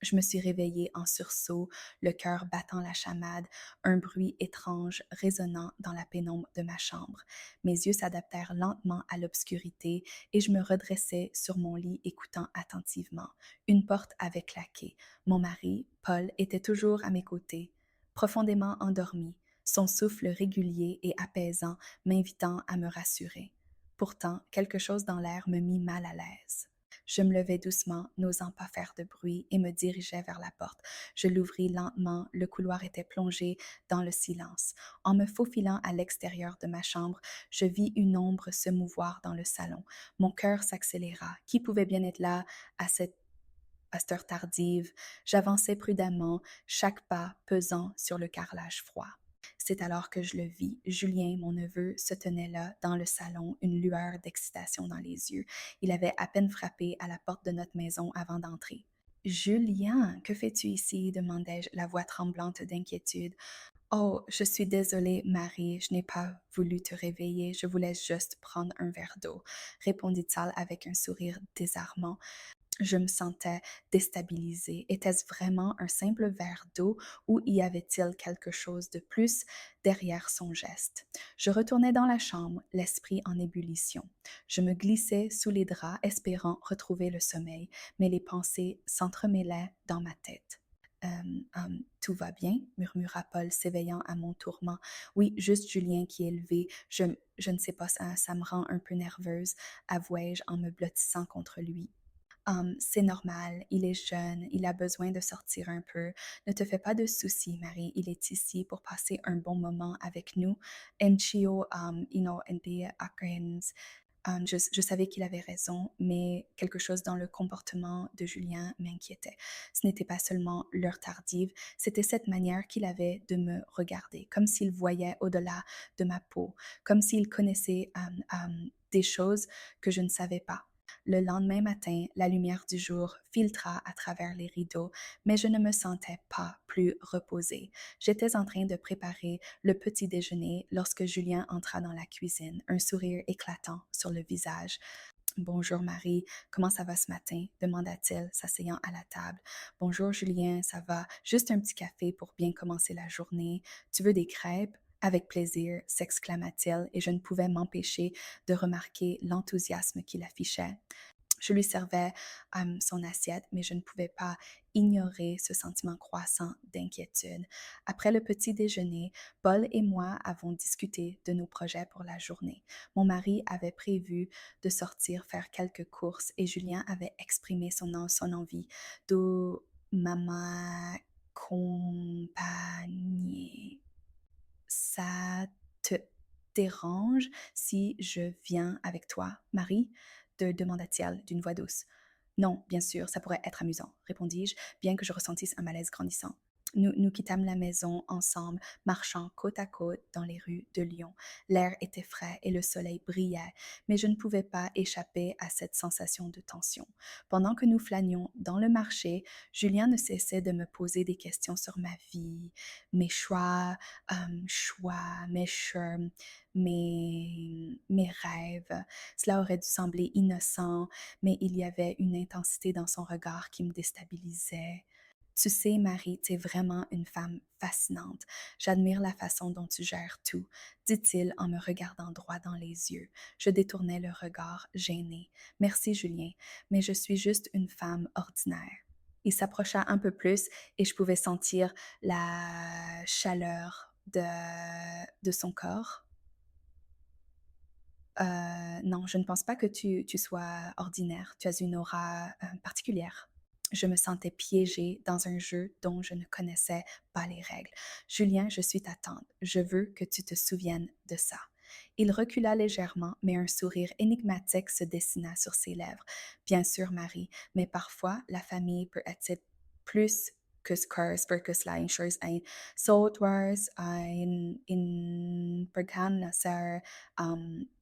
Je me suis réveillée en sursaut, le cœur battant la chamade, un bruit étrange résonnant dans la pénombre de ma chambre. Mes yeux s'adaptèrent lentement à l'obscurité et je me redressai sur mon lit écoutant attentivement. Une porte avait claqué. Mon mari, Paul, était toujours à mes côtés, profondément endormi, son souffle régulier et apaisant m'invitant à me rassurer. Pourtant, quelque chose dans l'air me mit mal à l'aise. Je me levai doucement, n'osant pas faire de bruit, et me dirigeai vers la porte. Je l'ouvris lentement, le couloir était plongé dans le silence. En me faufilant à l'extérieur de ma chambre, je vis une ombre se mouvoir dans le salon. Mon cœur s'accéléra. Qui pouvait bien être là à cette heure tardive? J'avançai prudemment, chaque pas pesant sur le carrelage froid. C'est alors que je le vis. Julien, mon neveu, se tenait là, dans le salon, une lueur d'excitation dans les yeux. Il avait à peine frappé à la porte de notre maison avant d'entrer. Julien, que fais-tu ici? Demandai-je, la voix tremblante d'inquiétude. Oh, je suis désolée, Marie, je n'ai pas voulu te réveiller, je voulais juste prendre un verre d'eau, répondit-elle avec un sourire désarmant. Je me sentais déstabilisée. Était-ce vraiment un simple verre d'eau ou y avait-il quelque chose de plus derrière son geste? Je retournai dans la chambre, l'esprit en ébullition. Je me glissai sous les draps, espérant retrouver le sommeil, mais les pensées s'entremêlaient dans ma tête. Tout va bien, murmura Paul, s'éveillant à mon tourment. Oui, juste Julien qui est levé. Je ne sais pas, ça me rend un peu nerveuse, avouai-je en me blottissant contre lui. C'est normal, il est jeune, il a besoin de sortir un peu. Ne te fais pas de soucis, Marie, il est ici pour passer un bon moment avec nous. Enchio, and the Akins. Je savais qu'il avait raison, mais quelque chose dans le comportement de Julien m'inquiétait. Ce n'était pas seulement l'heure tardive, c'était cette manière qu'il avait de me regarder, comme s'il voyait au-delà de ma peau, comme s'il connaissait des choses que je ne savais pas. Le lendemain matin, la lumière du jour filtra à travers les rideaux, mais je ne me sentais pas plus reposée. J'étais en train de préparer le petit déjeuner lorsque Julien entra dans la cuisine, un sourire éclatant sur le visage. Bonjour Marie, comment ça va ce matin? Demanda-t-il, s'asseyant à la table. Bonjour Julien, ça va? Juste un petit café pour bien commencer la journée. Tu veux des crêpes? Avec plaisir, s'exclama-t-il, et je ne pouvais m'empêcher de remarquer l'enthousiasme qu'il affichait. Je lui servais son assiette, mais je ne pouvais pas ignorer ce sentiment croissant d'inquiétude. Après le petit déjeuner, Paul et moi avons discuté de nos projets pour la journée. Mon mari avait prévu de sortir faire quelques courses et Julien avait exprimé son envie de m'accompagner. Ça te dérange si je viens avec toi, Marie? Demanda-t-il d'une voix douce. Non, bien sûr, ça pourrait être amusant, répondis-je, bien que je ressentisse un malaise grandissant. Nous quittâmes la maison ensemble, marchant côte à côte dans les rues de Lyon. L'air était frais et le soleil brillait, mais je ne pouvais pas échapper à cette sensation de tension. Pendant que nous flânions dans le marché, Julien ne cessait de me poser des questions sur ma vie, mes choix, mes rêves. Cela aurait dû sembler innocent, mais il y avait une intensité dans son regard qui me déstabilisait. Tu sais, Marie, tu es vraiment une femme fascinante. J'admire la façon dont tu gères tout, dit-il en me regardant droit dans les yeux. Je détournai le regard, gênée. Merci, Julien, mais je suis juste une femme ordinaire. Il s'approcha un peu plus et je pouvais sentir la chaleur de son corps. Non, je ne pense pas que tu sois ordinaire. Tu as une aura particulière. Je me sentais piégée dans un jeu dont je ne connaissais pas les règles. Julien, je suis ta tante. Je veux que tu te souviennes de ça. Il recula légèrement, mais un sourire énigmatique se dessina sur ses lèvres. Bien sûr, Marie, mais parfois, la famille peut être plus que spurkus Leinschers ein Soultwars ein in Bergan Nasser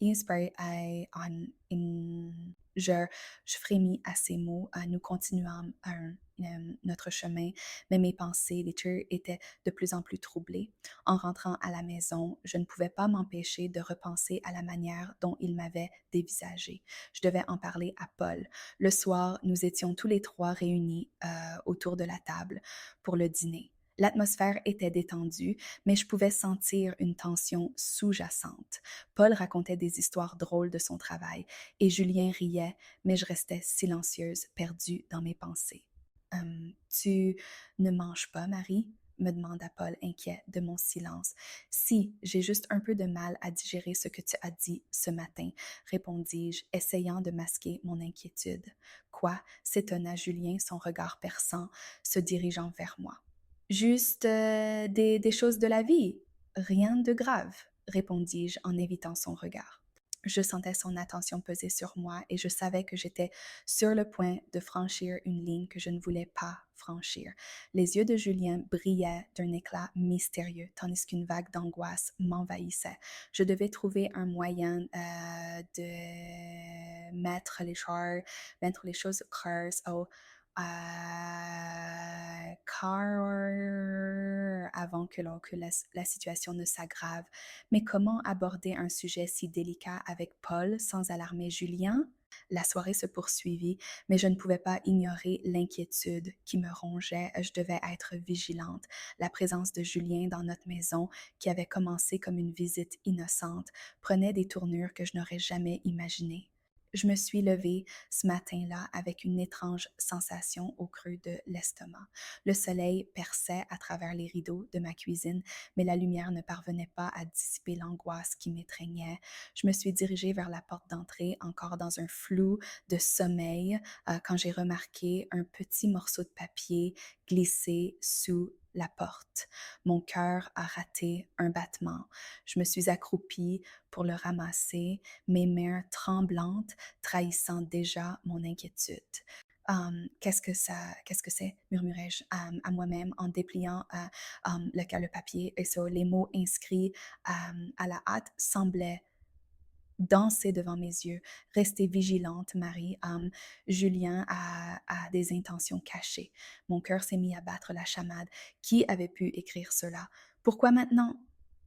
Inspire I on in Je, je frémis à ces mots, nous continuons notre chemin, mais mes pensées, les tirs, étaient de plus en plus troublées. En rentrant à la maison, je ne pouvais pas m'empêcher de repenser à la manière dont il m'avait dévisagé. Je devais en parler à Paul. Le soir, nous étions tous les trois réunis autour de la table pour le dîner. L'atmosphère était détendue, mais je pouvais sentir une tension sous-jacente. Paul racontait des histoires drôles de son travail et Julien riait, mais je restais silencieuse, perdue dans mes pensées. Tu ne manges pas, Marie? Me demanda Paul, inquiet de mon silence. Si, j'ai juste un peu de mal à digérer ce que tu as dit ce matin, répondis-je, essayant de masquer mon inquiétude. Quoi? S'étonna Julien, son regard perçant, se dirigeant vers moi. Juste des choses de la vie, rien de grave, répondis-je en évitant son regard. Je sentais son attention peser sur moi et je savais que j'étais sur le point de franchir une ligne que je ne voulais pas franchir. Les yeux de Julien brillaient d'un éclat mystérieux, tandis qu'une vague d'angoisse m'envahissait. Je devais trouver un moyen de mettre les choses claires au car avant que la situation ne s'aggrave. Mais comment aborder un sujet si délicat avec Paul sans alarmer Julien? La soirée se poursuivit, mais je ne pouvais pas ignorer l'inquiétude qui me rongeait. Je devais être vigilante. La présence de Julien dans notre maison, qui avait commencé comme une visite innocente, prenait des tournures que je n'aurais jamais imaginées. Je me suis levée ce matin-là avec une étrange sensation au creux de l'estomac. Le soleil perçait à travers les rideaux de ma cuisine, mais la lumière ne parvenait pas à dissiper l'angoisse qui m'étreignait. Je me suis dirigée vers la porte d'entrée, encore dans un flou de sommeil, quand j'ai remarqué un petit morceau de papier glissé sous la porte. Mon cœur a raté un battement. Je me suis accroupie pour le ramasser, mes mains tremblantes trahissant déjà mon inquiétude. Qu'est-ce que c'est, murmurai-je à moi-même en dépliant le papier. Et so, les mots inscrits à la hâte semblaient danser devant mes yeux. Restez vigilante, Marie. Julien a des intentions cachées. Mon cœur s'est mis à battre la chamade. Qui avait pu écrire cela? Pourquoi maintenant?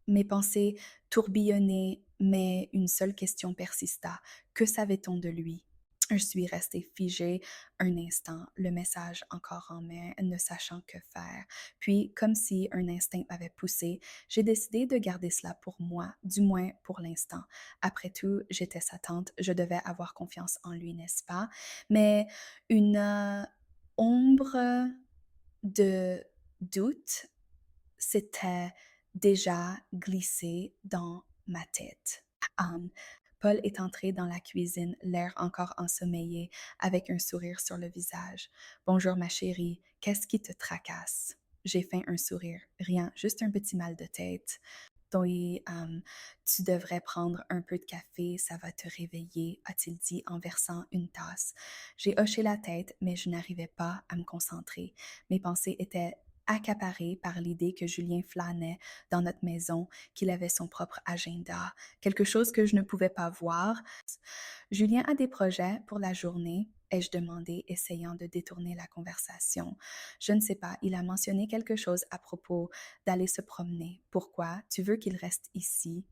Mes pensées tourbillonnaient, mais une seule question persista. Que savait-on de lui? Je suis restée figée un instant, le message encore en main, ne sachant que faire. Puis, comme si un instinct m'avait poussé, j'ai décidé de garder cela pour moi, du moins pour l'instant. Après tout, j'étais sa tante, je devais avoir confiance en lui, n'est-ce pas? Mais une ombre de doute s'était déjà glissée dans ma tête. Um, Paul est entré dans la cuisine, l'air encore ensommeillé, avec un sourire sur le visage. Bonjour ma chérie, qu'est-ce qui te tracasse? J'ai feint un sourire. Rien, juste un petit mal de tête. Oui, tu devrais prendre un peu de café, ça va te réveiller, a-t-il dit en versant une tasse. J'ai hoché la tête, mais je n'arrivais pas à me concentrer. Mes pensées étaient accaparées par l'idée que Julien flânait dans notre maison, qu'il avait son propre agenda, quelque chose que je ne pouvais pas voir. Julien a des projets pour la journée, ai-je demandé, essayant de détourner la conversation. Je ne sais pas, il a mentionné quelque chose à propos d'aller se promener. Pourquoi? Tu veux qu'il reste ici?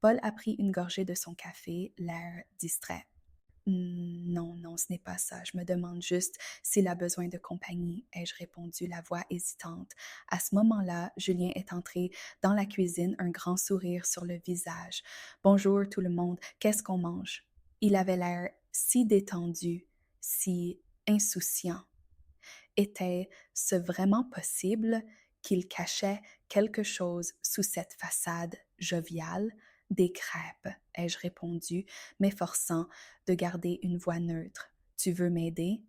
Paul a pris une gorgée de son café, l'air distrait. Non, non, ce n'est pas ça. Je me demande juste s'il a besoin de compagnie, ai-je répondu, la voix hésitante. À ce moment-là, Julien est entré dans la cuisine, un grand sourire sur le visage. Bonjour tout le monde, qu'est-ce qu'on mange? Il avait l'air si détendu, si insouciant. Était-ce vraiment possible qu'il cachait quelque chose sous cette façade joviale? Des crêpes, ai-je répondu, m'efforçant de garder une voix neutre. Tu veux m'aider?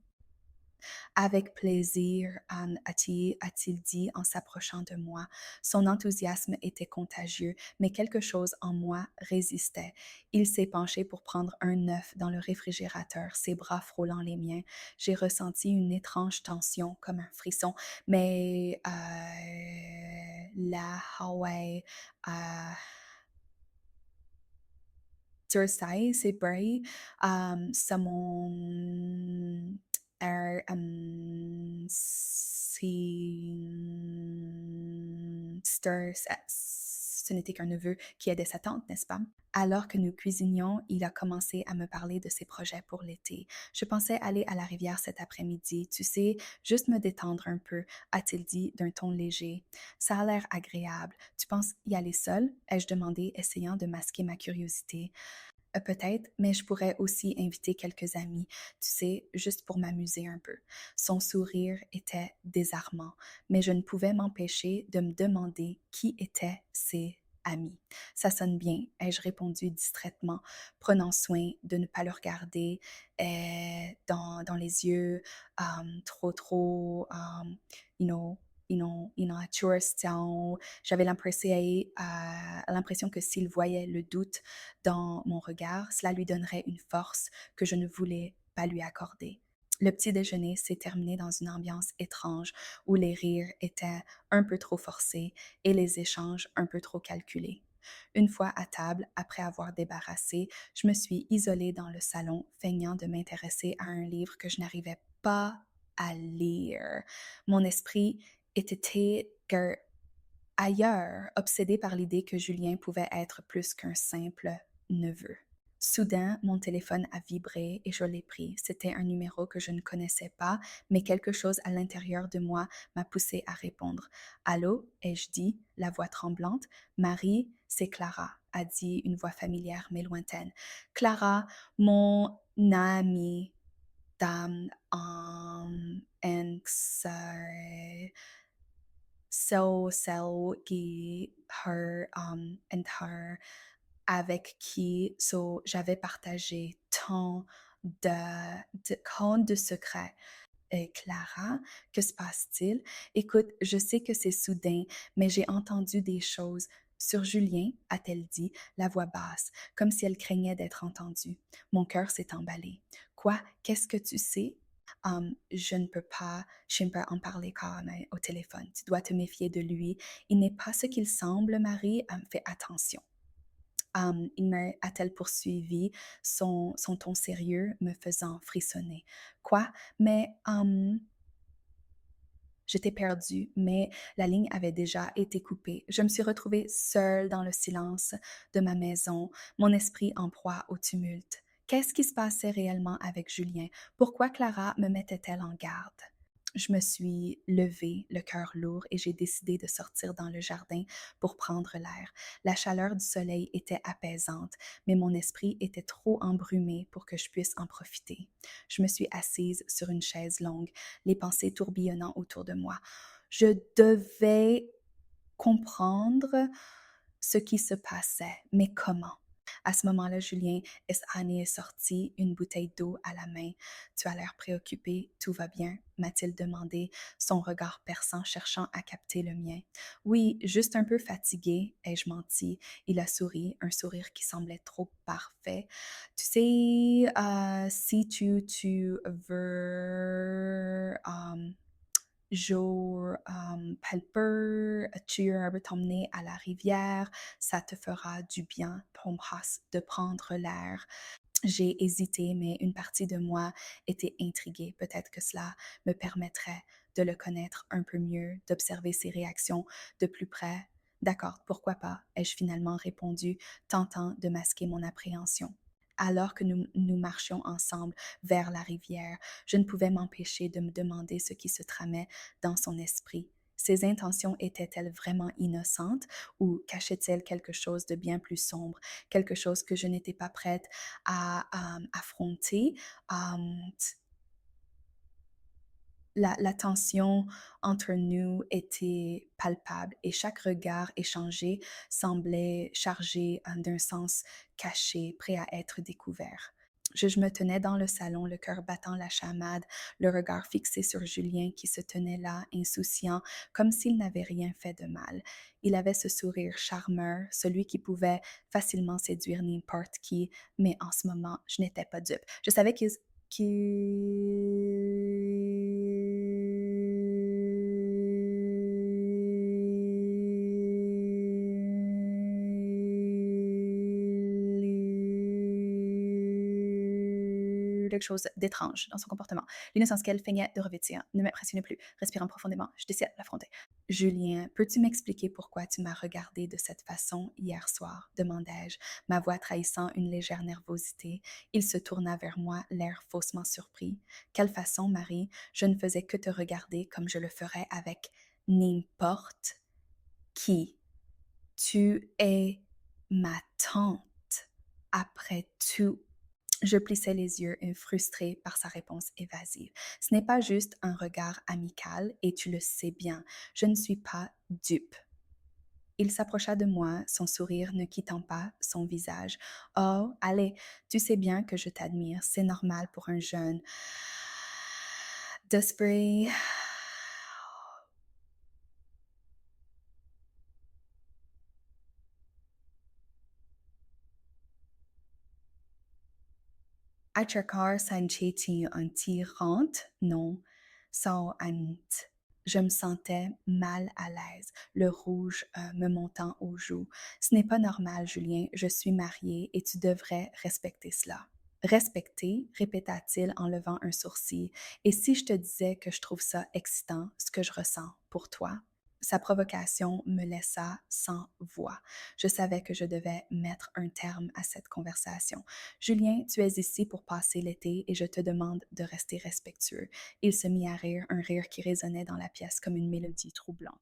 Avec plaisir, Anne, a-t-il dit en s'approchant de moi. Son enthousiasme était contagieux, mais quelque chose en moi résistait. Il s'est penché pour prendre un œuf dans le réfrigérateur, ses bras frôlant les miens. J'ai ressenti une étrange tension, comme un frisson, mais la Hawaii... Stursai, c'est Bray, mon c'est ce n'était qu'un neveu qui aidait sa tante, n'est-ce pas? Alors que nous cuisinions, il a commencé à me parler de ses projets pour l'été. Je pensais aller à la rivière cet après-midi, tu sais, juste me détendre un peu, a-t-il dit d'un ton léger. Ça a l'air agréable. Tu penses y aller seul? Ai-je demandé, essayant de masquer ma curiosité. Peut-être, mais je pourrais aussi inviter quelques amis, tu sais, juste pour m'amuser un peu. Son sourire était désarmant, mais je ne pouvais m'empêcher de me demander qui étaient ses amis. Ça sonne bien, ai-je répondu distraitement, prenant soin de ne pas le regarder dans les yeux trop, you know, à tourist. J'avais l'impression que s'il voyait le doute dans mon regard, cela lui donnerait une force que je ne voulais pas lui accorder. Le petit déjeuner s'est terminé dans une ambiance étrange où les rires étaient un peu trop forcés et les échanges un peu trop calculés. Une fois à table, après avoir débarrassé, je me suis isolée dans le salon, feignant de m'intéresser à un livre que je n'arrivais pas à lire. Mon esprit était ailleurs, obsédé par l'idée que Julien pouvait être plus qu'un simple neveu. Soudain, mon téléphone a vibré et je l'ai pris. C'était un numéro que je ne connaissais pas, mais quelque chose à l'intérieur de moi m'a poussé à répondre. Allô, ai-je dit, la voix tremblante. Marie, c'est Clara, a dit une voix familière mais lointaine. Clara, mon amie, and qui her and her avec qui j'avais partagé tant de secrets. Clara, que se passe-t-il? Écoute, je sais que c'est soudain, mais j'ai entendu des choses. Sur Julien, a-t-elle dit, la voix basse, comme si elle craignait d'être entendue. Mon cœur s'est emballé. Quoi? Qu'est-ce que tu sais? Je ne peux pas en parler quand même au téléphone. Tu dois te méfier de lui. Il n'est pas ce qu'il semble, Marie. Fais attention. A-t-elle poursuivi, son ton sérieux me faisant frissonner. Quoi? Mais j'étais perdue, mais la ligne avait déjà été coupée. Je me suis retrouvée seule dans le silence de ma maison, mon esprit en proie au tumulte. Qu'est-ce qui se passait réellement avec Julien? Pourquoi Clara me mettait-elle en garde? Je me suis levée, le cœur lourd, et j'ai décidé de sortir dans le jardin pour prendre l'air. La chaleur du soleil était apaisante, mais mon esprit était trop embrumé pour que je puisse en profiter. Je me suis assise sur une chaise longue, les pensées tourbillonnant autour de moi. Je devais comprendre ce qui se passait, mais comment? À ce moment-là, Julien est sorti, une bouteille d'eau à la main. Tu as l'air préoccupé, tout va bien? M'a-t-il demandé, son regard perçant cherchant à capter le mien. Oui, juste un peu fatigué, ai-je menti. Il a souri, un sourire qui semblait trop parfait. Tu sais, si tu veux jour tu veux t'emmener à la rivière, ça te fera du bien, de prendre l'air. J'ai hésité, mais une partie de moi était intriguée. Peut-être que cela me permettrait de le connaître un peu mieux, d'observer ses réactions de plus près. D'accord, pourquoi pas, ai-je finalement répondu, tentant de masquer mon appréhension. Alors que nous marchions ensemble vers la rivière, je ne pouvais m'empêcher de me demander ce qui se tramait dans son esprit. Ses intentions étaient-elles vraiment innocentes ou cachait-elle quelque chose de bien plus sombre, quelque chose que je n'étais pas prête à affronter? Um, la tension entre nous était palpable et chaque regard échangé semblait chargé d'un sens caché, prêt à être découvert. Je me tenais dans le salon, le cœur battant la chamade, le regard fixé sur Julien qui se tenait là, insouciant, comme s'il n'avait rien fait de mal. Il avait ce sourire charmeur, celui qui pouvait facilement séduire n'importe qui, mais en ce moment, je n'étais pas dupe. Je savais qu'il quelque chose d'étrange dans son comportement. L'innocence qu'elle feignait de revêtir ne m'impressionnait plus. Respirant profondément, je décidai de l'affronter. Julien, peux-tu m'expliquer pourquoi tu m'as regardé de cette façon hier soir? Demandai-je, ma voix trahissant une légère nervosité. Il se tourna vers moi, l'air faussement surpris. Quelle façon, Marie? Je ne faisais que te regarder comme je le ferais avec n'importe qui. Tu es ma tante. Après tout, je plissai les yeux, frustrée par sa réponse évasive. Ce n'est pas juste un regard amical, et tu le sais bien, je ne suis pas dupe. Il s'approcha de moi, son sourire ne quittant pas son visage. Oh, allez, tu sais bien que je t'admire, c'est normal pour un jeune. D'esprit. Acercar Sanchetti anti-rente, non, sans Anit. Je me sentais mal à l'aise, le rouge me montant aux joues. Ce n'est pas normal, Julien, je suis mariée et tu devrais respecter cela. Respecter, répéta-t-il en levant un sourcil. Et si je te disais que je trouve ça excitant, ce que je ressens pour toi? Sa provocation me laissa sans voix. Je savais que je devais mettre un terme à cette conversation. Julien, tu es ici pour passer l'été et je te demande de rester respectueux. Il se mit à rire, un rire qui résonnait dans la pièce comme une mélodie troublante.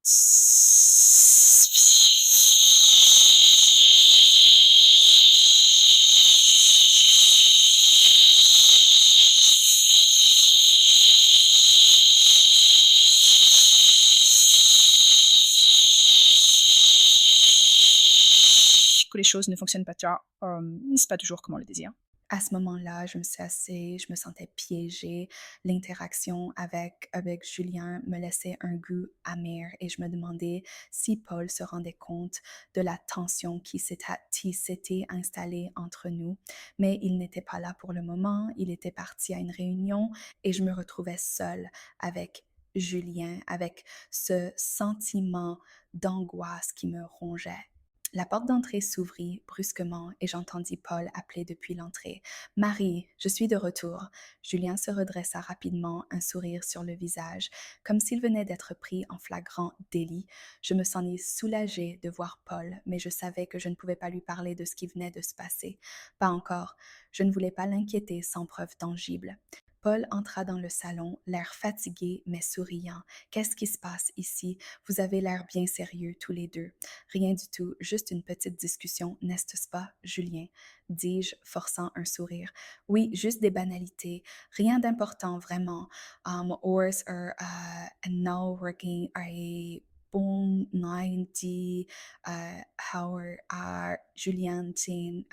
Que les choses ne fonctionnent pas, c'est pas toujours comme on le désire. À ce moment-là, je me suis assise, je me sentais piégée. L'interaction avec Julien me laissait un goût amer et je me demandais si Paul se rendait compte de la tension qui s'était installée entre nous. Mais il n'était pas là pour le moment, il était parti à une réunion et je me retrouvais seule avec Julien, avec ce sentiment d'angoisse qui me rongeait. La porte d'entrée s'ouvrit brusquement et j'entendis Paul appeler depuis l'entrée. « Marie, je suis de retour. » Julien se redressa rapidement, un sourire sur le visage, comme s'il venait d'être pris en flagrant délit. Je me sentis soulagée de voir Paul, mais je savais que je ne pouvais pas lui parler de ce qui venait de se passer. Pas encore. Je ne voulais pas l'inquiéter sans preuve tangible. Paul entra dans le salon, l'air fatigué mais souriant. « Qu'est-ce qui se passe ici? Vous avez l'air bien sérieux tous les deux. » « Rien du tout, juste une petite discussion, n'est-ce pas, Julien? » dis-je, forçant un sourire. « Oui, juste des banalités. Rien d'important, vraiment. Ours are now working a bon 90 hour Julien tient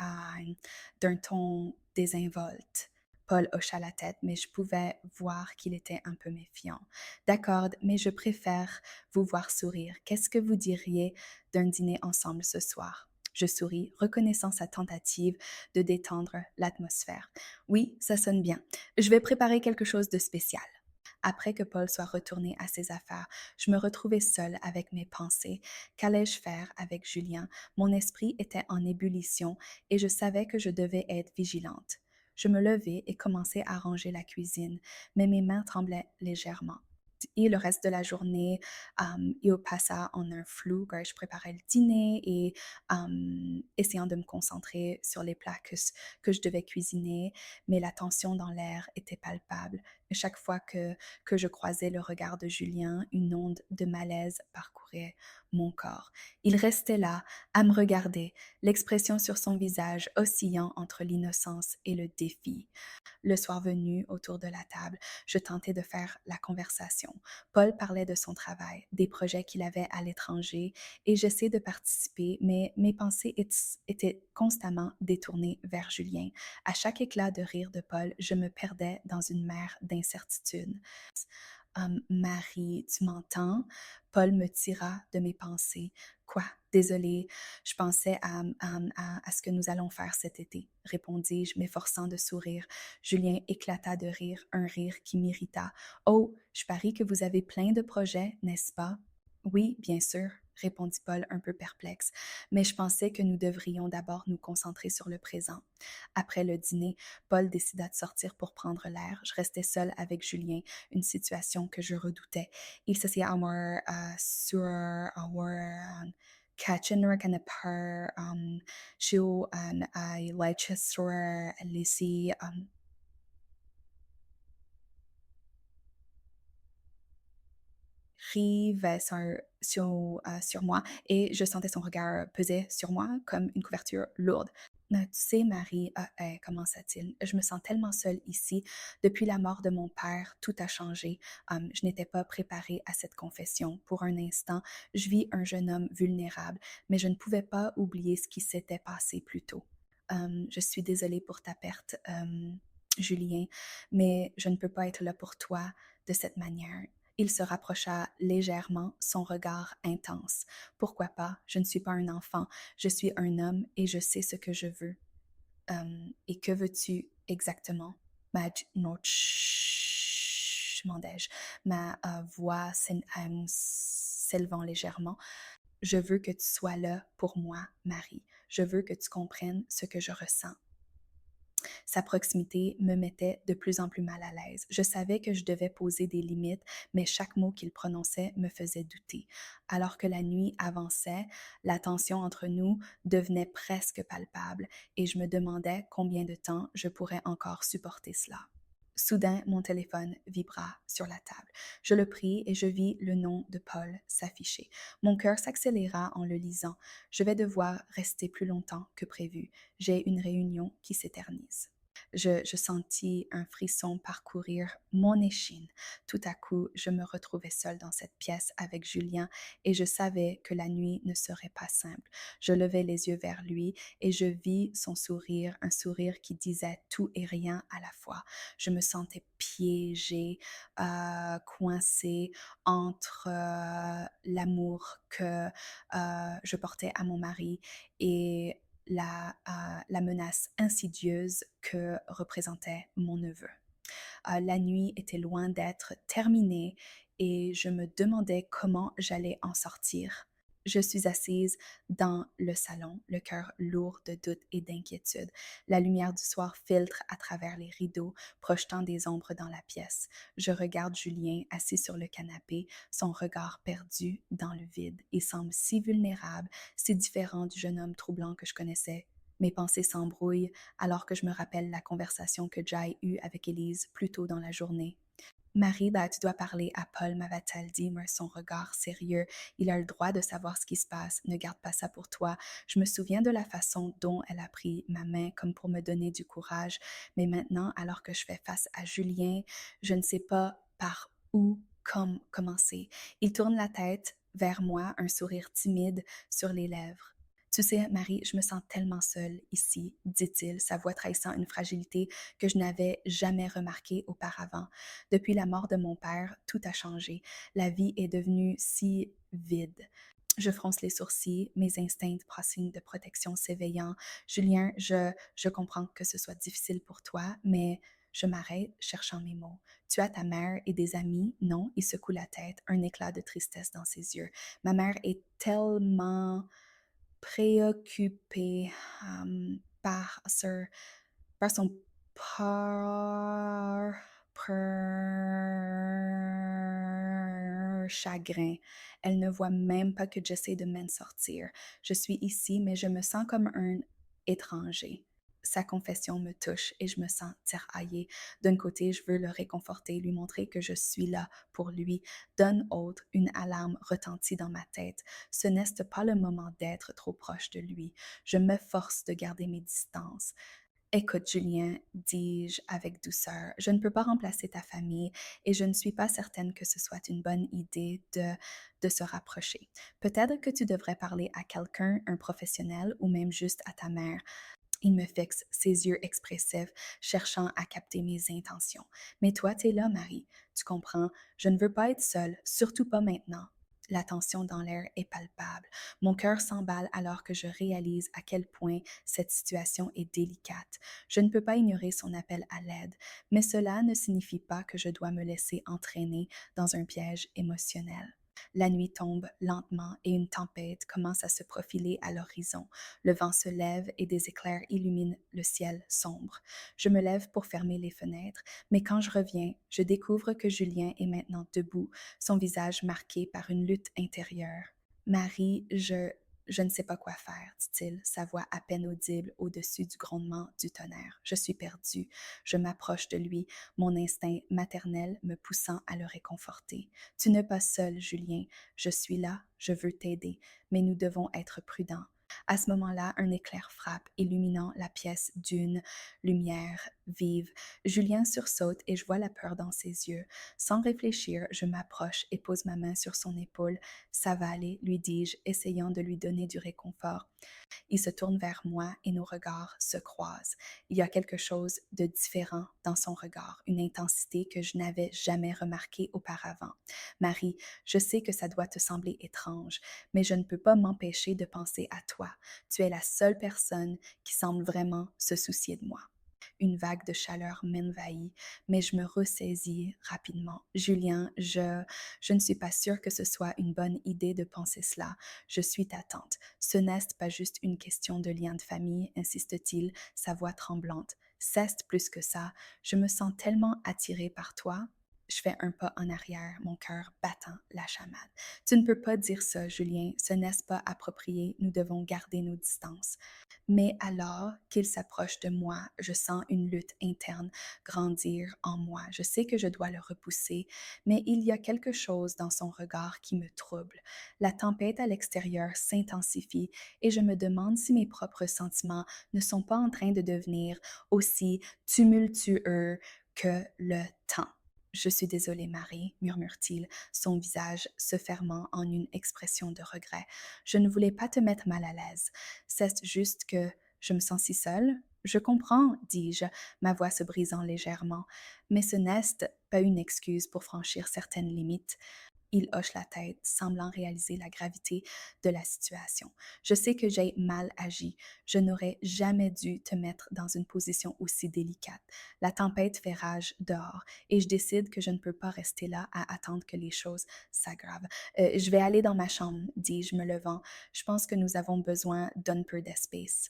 d'un ton désinvolte. » Paul hocha la tête, mais je pouvais voir qu'il était un peu méfiant. « D'accord, mais je préfère vous voir sourire. Qu'est-ce que vous diriez d'un dîner ensemble ce soir? » Je souris, reconnaissant sa tentative de détendre l'atmosphère. « Oui, ça sonne bien. Je vais préparer quelque chose de spécial. » Après que Paul soit retourné à ses affaires, je me retrouvais seule avec mes pensées. Qu'allais-je faire avec Julien? Mon esprit était en ébullition et je savais que je devais être vigilante. Je me levai et commençai à ranger la cuisine, mais mes mains tremblaient légèrement. Et le reste de la journée, il passa en un flou quand je préparais le dîner et essayant de me concentrer sur les plats que je devais cuisiner, mais la tension dans l'air était palpable. Chaque fois que je croisais le regard de Julien, une onde de malaise parcourait mon corps. Il restait là, à me regarder, l'expression sur son visage oscillant entre l'innocence et le défi. Le soir venu, autour de la table, je tentais de faire la conversation. Paul parlait de son travail, des projets qu'il avait à l'étranger, et j'essayais de participer, mais mes pensées étaient constamment détournées vers Julien. À chaque éclat de rire de Paul, je me perdais dans une mer d'incertitude. Marie, tu m'entends? Paul me tira de mes pensées. Quoi? Désolée, je pensais à ce que nous allons faire cet été, répondis-je, m'efforçant de sourire. Julien éclata de rire, un rire qui m'irrita. Oh, je parie que vous avez plein de projets, n'est-ce pas? Oui, bien sûr, répondit Paul un peu perplexe, mais je pensais que nous devrions d'abord nous concentrer sur le présent. Après le dîner, Paul décida de sortir pour prendre l'air. Je restais seule avec Julien, une situation que je redoutais. Il s'asseyait à moi sur un kitchen kan par show I Leicester Lizzie rive sur moi et je sentais son regard peser sur moi comme une couverture lourde. Tu sais, Marie, commença-t-il, je me sens tellement seule ici. Depuis la mort de mon père, tout a changé. Je n'étais pas préparée à cette confession. Pour un instant, je vis un jeune homme vulnérable, mais je ne pouvais pas oublier ce qui s'était passé plus tôt. Je suis désolée pour ta perte, Julien, mais je ne peux pas être là pour toi de cette manière. Il se rapprocha légèrement, son regard intense. Pourquoi pas? Je ne suis pas un enfant, je suis un homme et je sais ce que je veux. Et que veux-tu exactement? Non, demandai-je, ma voix s'élevant légèrement. Je veux que tu sois là pour moi, Marie. Je veux que tu comprennes ce que je ressens. Sa proximité me mettait de plus en plus mal à l'aise. Je savais que je devais poser des limites, mais chaque mot qu'il prononçait me faisait douter. Alors que la nuit avançait, la tension entre nous devenait presque palpable et je me demandais combien de temps je pourrais encore supporter cela. Soudain, mon téléphone vibra sur la table. Je le pris et je vis le nom de Paul s'afficher. Mon cœur s'accéléra en le lisant. Je vais devoir rester plus longtemps que prévu. J'ai une réunion qui s'éternise. Je sentis un frisson parcourir mon échine. Tout à coup, je me retrouvais seule dans cette pièce avec Julien et je savais que la nuit ne serait pas simple. Je levai les yeux vers lui et je vis son sourire, un sourire qui disait tout et rien à la fois. Je me sentais piégée, coincée entre l'amour que je portais à mon mari et la menace insidieuse que représentait mon neveu. La nuit était loin d'être terminée et je me demandais comment j'allais en sortir. Je suis assise dans le salon, le cœur lourd de doute et d'inquiétude. La lumière du soir filtre à travers les rideaux, projetant des ombres dans la pièce. Je regarde Julien assis sur le canapé, son regard perdu dans le vide. Il semble si vulnérable, si différent du jeune homme troublant que je connaissais. Mes pensées s'embrouillent alors que je me rappelle la conversation que Jai eut avec Élise plus tôt dans la journée. Marie, tu dois parler à Paul, m'avait-elle dit, mais son regard sérieux. Il a le droit de savoir ce qui se passe. Ne garde pas ça pour toi. Je me souviens de la façon dont elle a pris ma main comme pour me donner du courage. Mais maintenant, alors que je fais face à Julien, je ne sais pas par où commencer. Il tourne la tête vers moi, un sourire timide sur les lèvres. Tu sais, Marie, je me sens tellement seule ici, dit-il, sa voix trahissant une fragilité que je n'avais jamais remarquée auparavant. Depuis la mort de mon père, tout a changé. La vie est devenue si vide. Je fronce les sourcils, mes instincts de protection s'éveillant. Julien, je comprends que ce soit difficile pour toi, mais je m'arrête, cherchant mes mots. Tu as ta mère et des amis? Non, il secoue la tête, un éclat de tristesse dans ses yeux. Ma mère est tellement préoccupée par, par son par chagrin. Elle ne voit même pas que j'essaie de m'en sortir. Je suis ici, mais je me sens comme un étranger. Sa confession me touche et je me sens tiraillée. D'un côté, je veux le réconforter, lui montrer que je suis là pour lui. D'un autre, une alarme retentit dans ma tête. Ce n'est pas le moment d'être trop proche de lui. Je me force de garder mes distances. Écoute, Julien, dis-je avec douceur, je ne peux pas remplacer ta famille et je ne suis pas certaine que ce soit une bonne idée de se rapprocher. Peut-être que tu devrais parler à quelqu'un, un professionnel ou même juste à ta mère. Il me fixe, ses yeux expressifs, cherchant à capter mes intentions. Mais toi, t'es là, Marie. Tu comprends, je ne veux pas être seule, surtout pas maintenant. La tension dans l'air est palpable. Mon cœur s'emballe alors que je réalise à quel point cette situation est délicate. Je ne peux pas ignorer son appel à l'aide, mais cela ne signifie pas que je dois me laisser entraîner dans un piège émotionnel. La nuit tombe lentement et une tempête commence à se profiler à l'horizon. Le vent se lève et des éclairs illuminent le ciel sombre. Je me lève pour fermer les fenêtres, mais quand je reviens, je découvre que Julien est maintenant debout, son visage marqué par une lutte intérieure. Marie, je ne sais pas quoi faire, dit-il, sa voix à peine audible au-dessus du grondement du tonnerre. Je suis perdue. Je m'approche de lui, mon instinct maternel me poussant à le réconforter. Tu n'es pas seul, Julien. Je suis là, je veux t'aider, mais nous devons être prudents. À ce moment-là, un éclair frappe, illuminant la pièce d'une lumière vive. Julien sursaute et je vois la peur dans ses yeux. Sans réfléchir, je m'approche et pose ma main sur son épaule. Ça va aller, lui dis-je, essayant de lui donner du réconfort. Il se tourne vers moi et nos regards se croisent. Il y a quelque chose de différent dans son regard, une intensité que je n'avais jamais remarquée auparavant. Marie, je sais que ça doit te sembler étrange, mais je ne peux pas m'empêcher de penser à toi. Tu es la seule personne qui semble vraiment se soucier de moi. Une vague de chaleur m'envahit, mais je me ressaisis rapidement. Julien, je ne suis pas sûre que ce soit une bonne idée de penser cela. Je suis ta tante. Ce n'est pas juste une question de lien de famille, insiste-t-il, sa voix tremblante. C'est plus que ça. Je me sens tellement attirée par toi. Je fais un pas en arrière, mon cœur battant la chamade. Tu ne peux pas dire ça, Julien. Ce n'est pas approprié. Nous devons garder nos distances. Mais alors qu'il s'approche de moi, je sens une lutte interne grandir en moi. Je sais que je dois le repousser, mais il y a quelque chose dans son regard qui me trouble. La tempête à l'extérieur s'intensifie et je me demande si mes propres sentiments ne sont pas en train de devenir aussi tumultueux que le temps. Je suis désolée, Marie, murmure-t-il, son visage se fermant en une expression de regret. Je ne voulais pas te mettre mal à l'aise. C'est juste que je me sens si seule. Je comprends, dis-je, ma voix se brisant légèrement, mais ce n'est pas une excuse pour franchir certaines limites. Il hoche la tête, semblant réaliser la gravité de la situation. Je sais que j'ai mal agi. Je n'aurais jamais dû te mettre dans une position aussi délicate. La tempête fait rage dehors et je décide que je ne peux pas rester là à attendre que les choses s'aggravent. Je vais aller dans ma chambre, dis-je, me levant. Je pense que nous avons besoin d'un peu d'espace.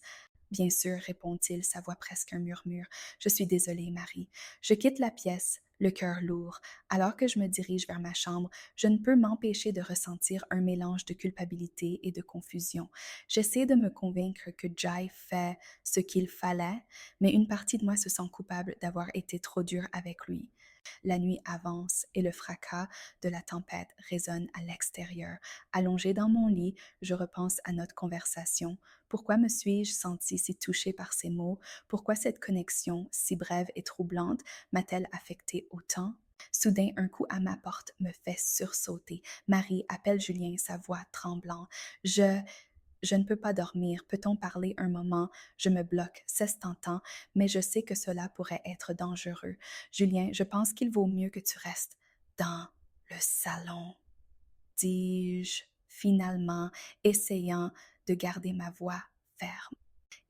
Bien sûr, répond-il, sa voix presque un murmure. Je suis désolée, Marie. Je quitte la pièce, le cœur lourd. Alors que je me dirige vers ma chambre, je ne peux m'empêcher de ressentir un mélange de culpabilité et de confusion. J'essaie de me convaincre que Jai fait ce qu'il fallait, mais une partie de moi se sent coupable d'avoir été trop dure avec lui. La nuit avance et le fracas de la tempête résonne à l'extérieur. Allongée dans mon lit, je repense à notre conversation. Pourquoi me suis-je sentie si touchée par ces mots? Pourquoi cette connexion, si brève et troublante, m'a-t-elle affectée autant? Soudain, un coup à ma porte me fait sursauter. Marie appelle Julien, sa voix tremblant. Je je ne peux pas dormir. Peut-on parler un moment? Je me bloque, c'est tentant, mais je sais que cela pourrait être dangereux. Julien, je pense qu'il vaut mieux que tu restes dans le salon, dis-je, finalement, essayant de garder ma voix ferme.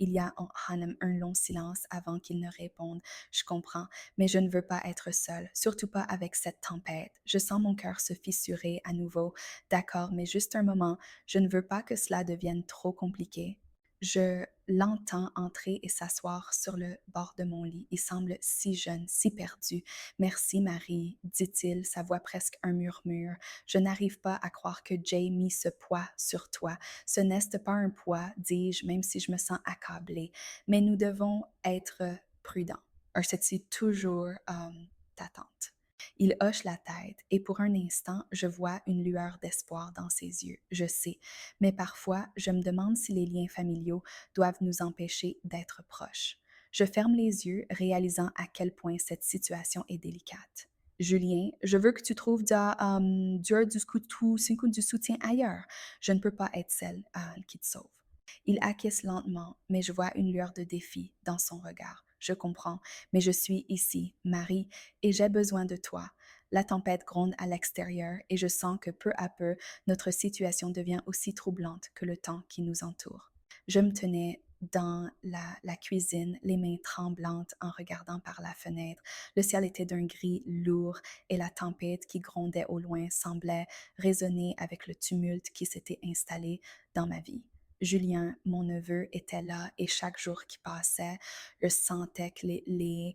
Il y a en Hanem un long silence avant qu'il ne réponde. Je comprends, mais je ne veux pas être seule, surtout pas avec cette tempête. Je sens mon cœur se fissurer à nouveau. D'accord, mais juste un moment, je ne veux pas que cela devienne trop compliqué. Je l'entends entrer et s'asseoir sur le bord de mon lit. Il semble si jeune, si perdu. Merci, Marie, dit-il, sa voix presque un murmure. Je n'arrive pas à croire que Jay mit ce poids sur toi. Ce n'est pas un poids, dis-je, même si je me sens accablée. Mais nous devons être prudents. C'est toujours ta tante. Il hoche la tête et pour un instant, je vois une lueur d'espoir dans ses yeux. Je sais, mais parfois, je me demande si les liens familiaux doivent nous empêcher d'être proches. Je ferme les yeux, réalisant à quel point cette situation est délicate. Julien, je veux que tu trouves du soutien ailleurs. Je ne peux pas être celle qui te sauve. Il acquiesce lentement, mais je vois une lueur de défi dans son regard. Je comprends, mais je suis ici, Marie, et j'ai besoin de toi. La tempête gronde à l'extérieur et je sens que peu à peu, notre situation devient aussi troublante que le temps qui nous entoure. Je me tenais dans la cuisine, les mains tremblantes en regardant par la fenêtre. Le ciel était d'un gris lourd et la tempête qui grondait au loin semblait résonner avec le tumulte qui s'était installé dans ma vie. Julien, mon neveu, était là et chaque jour qui passait, je sentais que les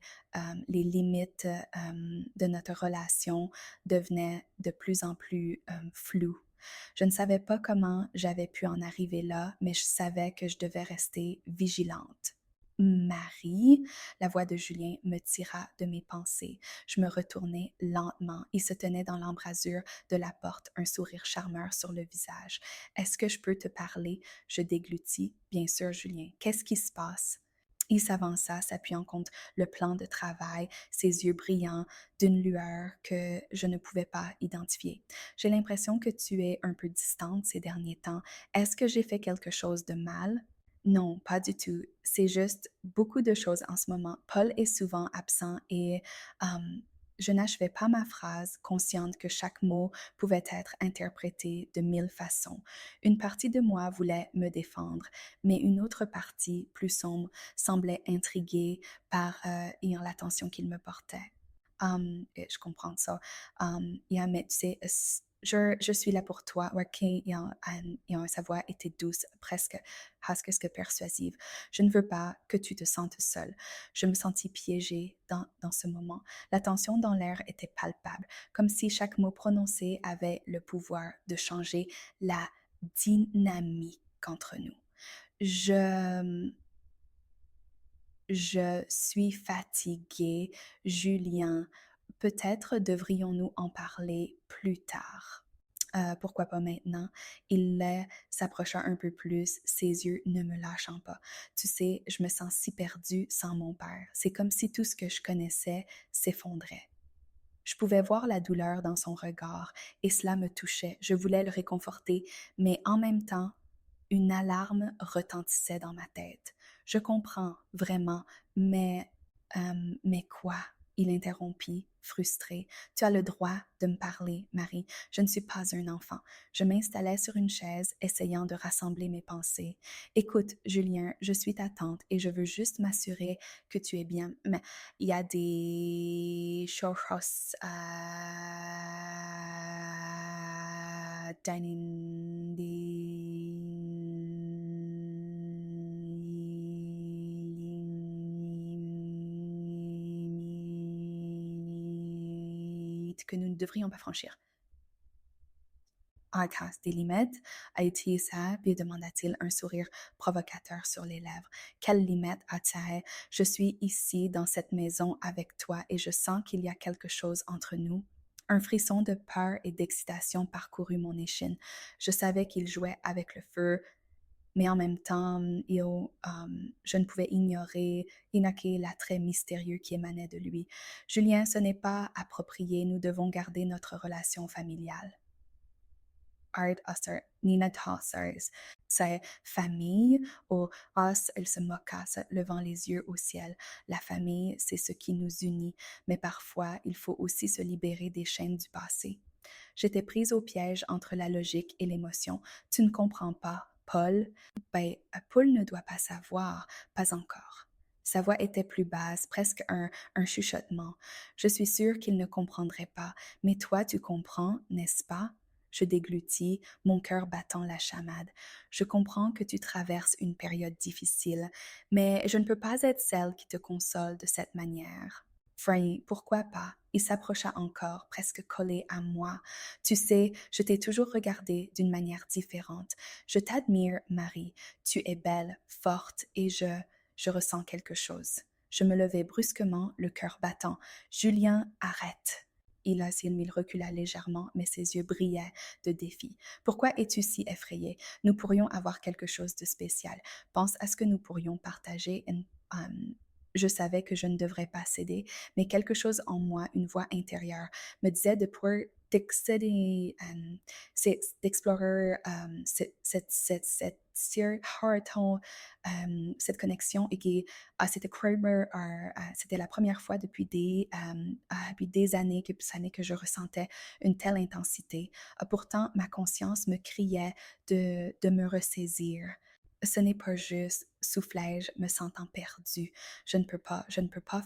limites de notre relation devenaient de plus en plus floues. Je ne savais pas comment j'avais pu en arriver là, mais je savais que je devais rester vigilante. Marie, la voix de Julien me tira de mes pensées. Je me retournai lentement. Il se tenait dans l'embrasure de la porte, un sourire charmeur sur le visage. Est-ce que je peux te parler? Je déglutis. Bien sûr, Julien. Qu'est-ce qui se passe? Il s'avança, s'appuyant contre le plan de travail, ses yeux brillants d'une lueur que je ne pouvais pas identifier. J'ai l'impression que tu es un peu distante ces derniers temps. Est-ce que j'ai fait quelque chose de mal? Non, pas du tout. C'est juste beaucoup de choses en ce moment. Paul est souvent absent et je n'achevais pas ma phrase, consciente que chaque mot pouvait être interprété de mille façons. Une partie de moi voulait me défendre, mais une autre partie, plus sombre, semblait intriguée par l'attention qu'il me portait. Je comprends ça. Yeah, mais tu sais, je suis là pour toi. Ok, sa voix était douce, presque persuasive. Je ne veux pas que tu te sentes seule. Je me sentis piégée dans ce moment. La tension dans l'air était palpable, comme si chaque mot prononcé avait le pouvoir de changer la dynamique entre nous. Je, je suis fatiguée, Julien. Peut-être devrions-nous en parler plus tard. Pourquoi pas maintenant? S'approcha un peu plus, ses yeux ne me lâchant pas. Tu sais, je me sens si perdue sans mon père. C'est comme si tout ce que je connaissais s'effondrait. Je pouvais voir la douleur dans son regard et cela me touchait. Je voulais le réconforter, mais en même temps, une alarme retentissait dans ma tête. Je comprends vraiment, mais quoi? Il interrompit, frustré. Tu as le droit de me parler, Marie. Je ne suis pas un enfant. Je m'installais sur une chaise, essayant de rassembler mes pensées. Écoute, Julien, je suis ta tante et je veux juste m'assurer que tu es bien. Mais il y a des choses à dining que nous ne devrions pas franchir. Casse des limites, a-t-il ça? Puis demanda-t-il, un sourire provocateur sur les lèvres. Quelle limite a-t-il? Je suis ici dans cette maison avec toi et je sens qu'il y a quelque chose entre nous. Un frisson de peur et d'excitation parcourut mon échine. Je savais qu'il jouait avec le feu, mais en même temps, je ne pouvais ignorer l'attrait mystérieux qui émanait de lui. Julien, ce n'est pas approprié, nous devons garder notre relation familiale. Art Oster, Nina Tossers, sa famille, ou Os, elle se moqua, levant les yeux au ciel. La famille, c'est ce qui nous unit, mais parfois, il faut aussi se libérer des chaînes du passé. J'étais prise au piège entre la logique et l'émotion. Tu ne comprends pas, Paul? Ben, Paul ne doit pas savoir, pas encore. Sa voix était plus basse, presque un chuchotement. Je suis sûre qu'il ne comprendrait pas, mais toi, tu comprends, n'est-ce pas? Je déglutis, mon cœur battant la chamade. Je comprends que tu traverses une période difficile, mais je ne peux pas être celle qui te console de cette manière. Franny, pourquoi pas? Il s'approcha encore, presque collé à moi. Tu sais, je t'ai toujours regardé d'une manière différente. Je t'admire, Marie. Tu es belle, forte, et je ressens quelque chose. Je me levai brusquement, le cœur battant. Julien, arrête. Il recula légèrement, mais ses yeux brillaient de défi. Pourquoi es-tu si effrayé? Nous pourrions avoir quelque chose de spécial. Pense à ce que nous pourrions partager. Je savais que je ne devrais pas céder, mais quelque chose en moi, une voix intérieure, me disait de pouvoir d'explorer cette connexion et qui c'était c'était la première fois depuis des années que je ressentais une telle intensité. Pourtant, ma conscience me criait de me ressaisir. Ce n'est pas juste, soufflai-je, me sentant perdue. Je ne peux pas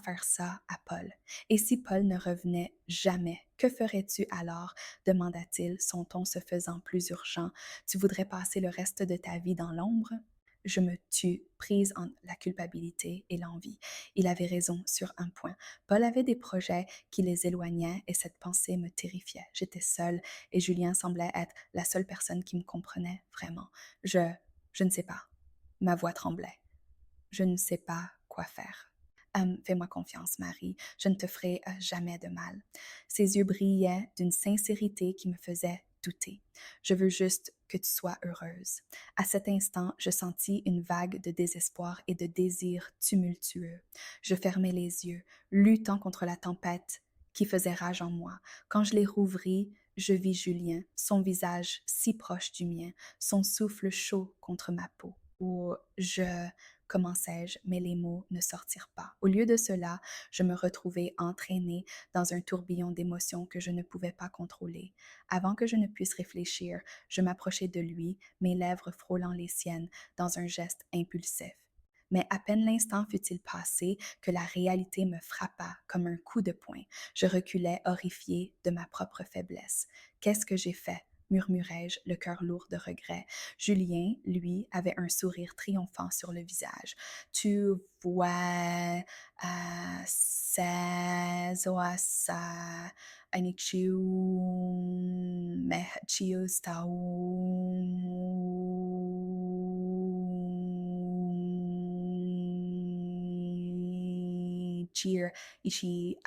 faire ça à Paul. Et si Paul ne revenait jamais, que ferais-tu alors? Demanda-t-il, son ton se faisant plus urgent. Tu voudrais passer le reste de ta vie dans l'ombre? Je me tus, prise entre la culpabilité et l'envie. Il avait raison sur un point. Paul avait des projets qui les éloignaient et cette pensée me terrifiait. J'étais seule et Julien semblait être la seule personne qui me comprenait vraiment. Je ne sais pas. Ma voix tremblait. Je ne sais pas quoi faire. Fais-moi confiance, Marie. Je ne te ferai jamais de mal. Ses yeux brillaient d'une sincérité qui me faisait douter. Je veux juste que tu sois heureuse. À cet instant, je sentis une vague de désespoir et de désir tumultueux. Je fermai les yeux, luttant contre la tempête qui faisait rage en moi. Quand je les rouvris, je vis Julien, son visage si proche du mien, son souffle chaud contre ma peau. Où je commençai-je, mais les mots ne sortirent pas. Au lieu de cela, je me retrouvai entraînée dans un tourbillon d'émotions que je ne pouvais pas contrôler. Avant que je ne puisse réfléchir, je m'approchai de lui, mes lèvres frôlant les siennes, dans un geste impulsif. Mais à peine l'instant fut-il passé que la réalité me frappa comme un coup de poing. Je reculai horrifiée de ma propre faiblesse. Qu'est-ce que j'ai fait? Murmurai-je, le cœur lourd de regret. Julien, lui, avait un sourire triomphant sur le visage. Tu vois, ça, anichiu, mechiu, stau, cheer, ici,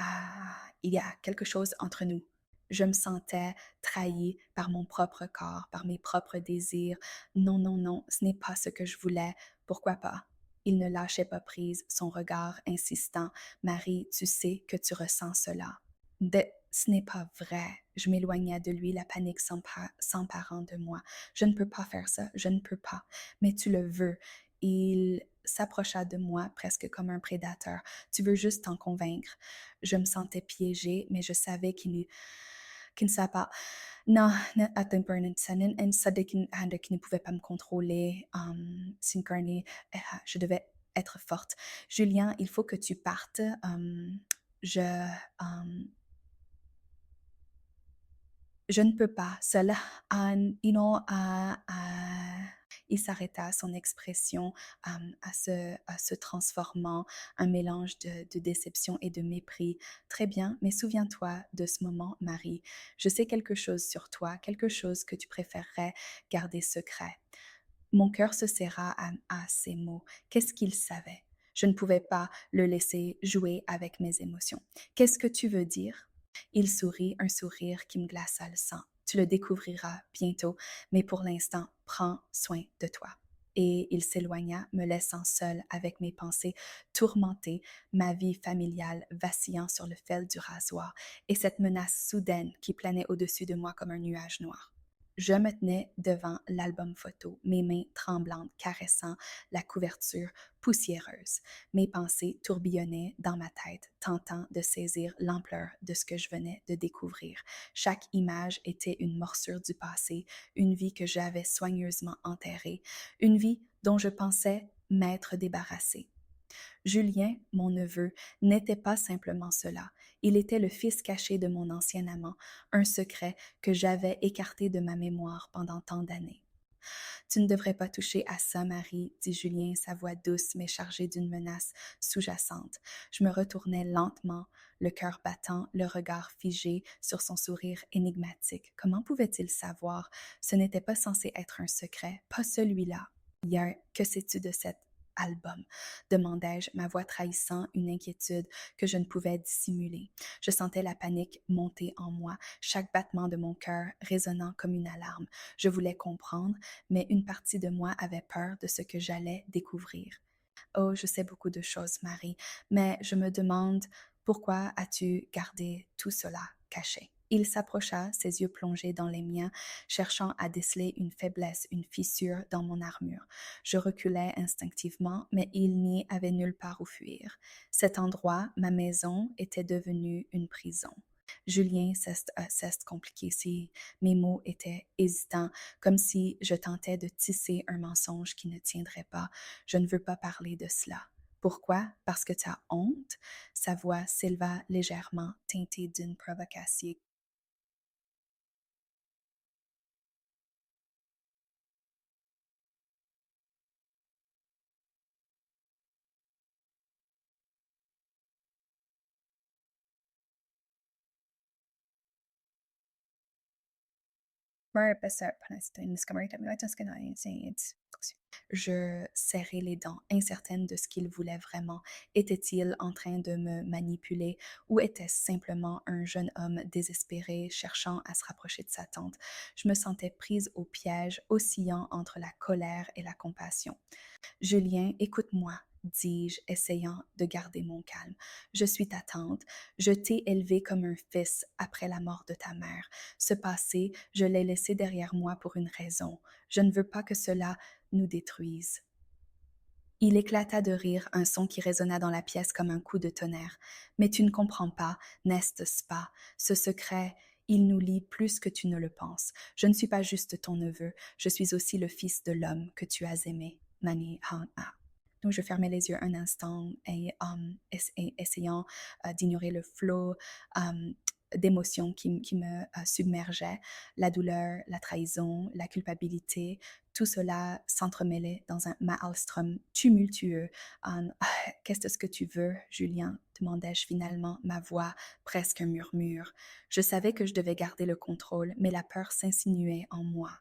il y a quelque chose entre nous. Je me sentais trahie par mon propre corps, par mes propres désirs. Non, non, non, ce n'est pas ce que je voulais. Pourquoi pas? Il ne lâchait pas prise, son regard insistant. Marie, tu sais que tu ressens cela. Ce n'est pas vrai. Je m'éloignais de lui, la panique s'emparant de moi. Je ne peux pas faire ça, je ne peux pas. Mais tu le veux. Il s'approcha de moi presque comme un prédateur. Tu veux juste t'en convaincre. Je me sentais piégée, mais je savais qu'il ne savait pas. Non, at un point, savait qu'il ne pouvait pas me contrôler. S'incarner, je devais être forte. Julien, il faut que tu partes. Je, je ne peux pas. Cela, il s'arrêta, son expression à se transformant, un mélange de déception et de mépris. Très bien, mais souviens-toi de ce moment, Marie. Je sais quelque chose sur toi, quelque chose que tu préférerais garder secret. Mon cœur se serra à ces mots. Qu'est-ce qu'il savait? Je ne pouvais pas le laisser jouer avec mes émotions. Qu'est-ce que tu veux dire? Il sourit, un sourire qui me glaça le sang. Tu le découvriras bientôt, mais pour l'instant, prends soin de toi. Et il s'éloigna, me laissant seule avec mes pensées tourmentées, ma vie familiale vacillant sur le fil du rasoir, et cette menace soudaine qui planait au-dessus de moi comme un nuage noir. Je me tenais devant l'album photo, mes mains tremblantes caressant la couverture poussiéreuse. Mes pensées tourbillonnaient dans ma tête, tentant de saisir l'ampleur de ce que je venais de découvrir. Chaque image était une morsure du passé, une vie que j'avais soigneusement enterrée, une vie dont je pensais m'être débarrassée. Julien, mon neveu, n'était pas simplement cela. Il était le fils caché de mon ancien amant, un secret que j'avais écarté de ma mémoire pendant tant d'années. Tu ne devrais pas toucher à ça, Marie, dit Julien, sa voix douce mais chargée d'une menace sous-jacente. Je me retournai lentement, le cœur battant, le regard figé sur son sourire énigmatique. Comment pouvait-il savoir? Ce n'était pas censé être un secret, pas celui-là. Hier, que sais-tu de cet album? Demandai-je, ma voix trahissant une inquiétude que je ne pouvais dissimuler. Je sentais la panique monter en moi, chaque battement de mon cœur résonnant comme une alarme. Je voulais comprendre, mais une partie de moi avait peur de ce que j'allais découvrir. Oh, je sais beaucoup de choses, Marie, mais je me demande pourquoi as-tu gardé tout cela caché? Il s'approcha, ses yeux plongés dans les miens, cherchant à déceler une faiblesse, une fissure dans mon armure. Je reculai instinctivement, mais il n'y avait nulle part où fuir. Cet endroit, ma maison, était devenu une prison. Julien, c'est compliqué. Mes mots étaient hésitants, comme si je tentais de tisser un mensonge qui ne tiendrait pas. Je ne veux pas parler de cela. Pourquoi? Parce que tu as honte? Sa voix s'éleva légèrement, teintée d'une provocation. Var bästa på nästan ska man inte veta ska jag säga. Je serrai les dents, incertaine de ce qu'il voulait vraiment. Était-il en train de me manipuler ou était-ce simplement un jeune homme désespéré cherchant à se rapprocher de sa tante? Je me sentais prise au piège, oscillant entre la colère et la compassion. Julien, écoute-moi, dis-je, essayant de garder mon calme. Je suis ta tante. Je t'ai élevé comme un fils après la mort de ta mère. Ce passé, je l'ai laissé derrière moi pour une raison. Je ne veux pas que cela nous détruise. Il éclata de rire, un son qui résonna dans la pièce comme un coup de tonnerre. Mais tu ne comprends pas, n'est-ce pas? Ce secret, il nous lie plus que tu ne le penses. Je ne suis pas juste ton neveu, je suis aussi le fils de l'homme que tu as aimé, Mani Hana. Donc, je fermais les yeux un instant et essayant d'ignorer le flot d'émotions qui me submergeaient, la douleur, la trahison, la culpabilité, tout cela s'entremêlait dans un maelstrom tumultueux. Qu'est-ce que tu veux, Julien? Demandai-je finalement, ma voix presque un murmure. Je savais que je devais garder le contrôle, mais la peur s'insinuait en moi.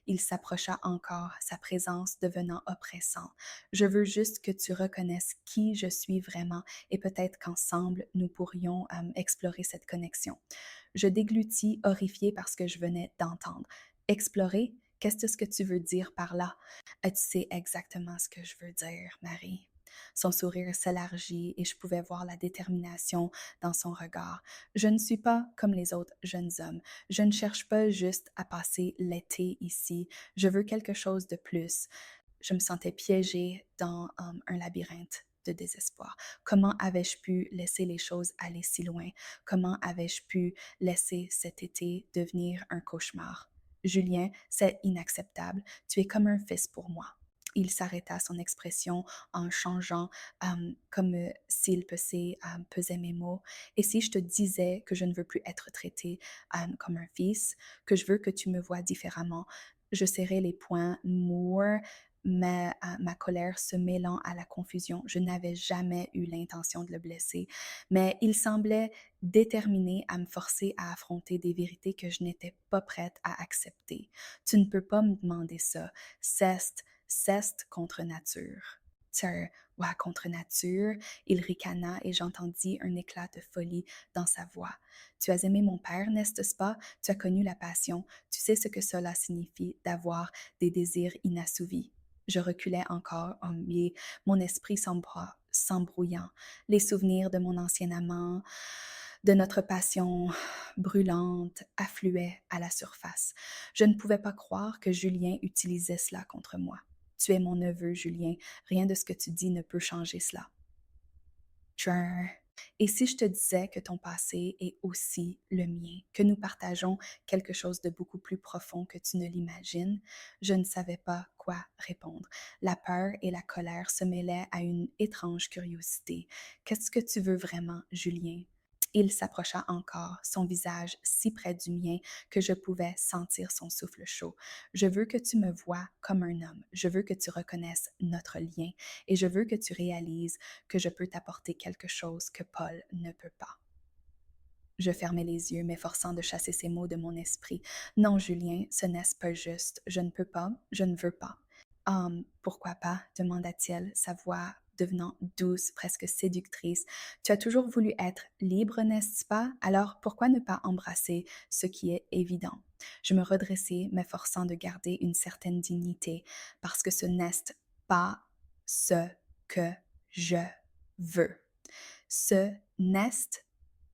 Il s'approcha encore, sa présence devenant oppressant. Je veux juste que tu reconnaisses qui je suis vraiment et peut-être qu'ensemble, nous pourrions explorer cette connexion. Je déglutis, horrifiée par ce que je venais d'entendre. Explorer? Qu'est-ce que tu veux dire par là? Tu sais exactement ce que je veux dire, Marie. Son sourire s'élargit et je pouvais voir la détermination dans son regard. Je ne suis pas comme les autres jeunes hommes. Je ne cherche pas juste à passer l'été ici. Je veux quelque chose de plus. Je me sentais piégée dans un labyrinthe de désespoir. Comment avais-je pu laisser les choses aller si loin? Comment avais-je pu laisser cet été devenir un cauchemar? Julien, c'est inacceptable. Tu es comme un fils pour moi. Il s'arrêta, son expression en changeant, comme s'il pesait mes mots. Et si je te disais que je ne veux plus être traitée comme un fils, que je veux que tu me vois différemment, je serrais les poings, ma colère se mêlant à la confusion. Je n'avais jamais eu l'intention de le blesser, mais il semblait déterminé à me forcer à affronter des vérités que je n'étais pas prête à accepter. Tu ne peux pas me demander ça. Ceste contre nature. Sir, ouais, contre nature, il ricana et j'entendis un éclat de folie dans sa voix. Tu as aimé mon père, n'est-ce pas? Tu as connu la passion. Tu sais ce que cela signifie d'avoir des désirs inassouvis. Je reculais encore, mais mon esprit s'embrouillant. Les souvenirs de mon ancien amant, de notre passion brûlante, affluaient à la surface. Je ne pouvais pas croire que Julien utilisait cela contre moi. Tu es mon neveu, Julien. Rien de ce que tu dis ne peut changer cela. Et si je te disais que ton passé est aussi le mien, que nous partageons quelque chose de beaucoup plus profond que tu ne l'imagines, je ne savais pas quoi répondre. La peur et la colère se mêlaient à une étrange curiosité. Qu'est-ce que tu veux vraiment, Julien? Il s'approcha encore, son visage si près du mien que je pouvais sentir son souffle chaud. Je veux que tu me vois comme un homme. Je veux que tu reconnaisses notre lien et je veux que tu réalises que je peux t'apporter quelque chose que Paul ne peut pas. Je fermai les yeux, m'efforçant de chasser ces mots de mon esprit. Non, Julien, ce n'est pas juste. Je ne peux pas, je ne veux pas. Pourquoi pas? Demanda-t-il, sa voix devenant douce, presque séductrice. Tu as toujours voulu être libre, n'est-ce pas? Alors pourquoi ne pas embrasser ce qui est évident? Je me redressai, m'efforçant de garder une certaine dignité, parce que ce n'est pas ce que je veux. Ce n'est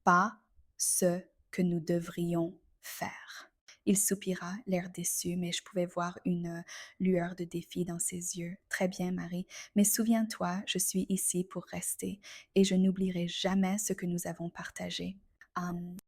pas ce que nous devrions faire. Il soupira, l'air déçu, mais je pouvais voir une lueur de défi dans ses yeux. Très bien, Marie, mais souviens-toi, je suis ici pour rester et je n'oublierai jamais ce que nous avons partagé.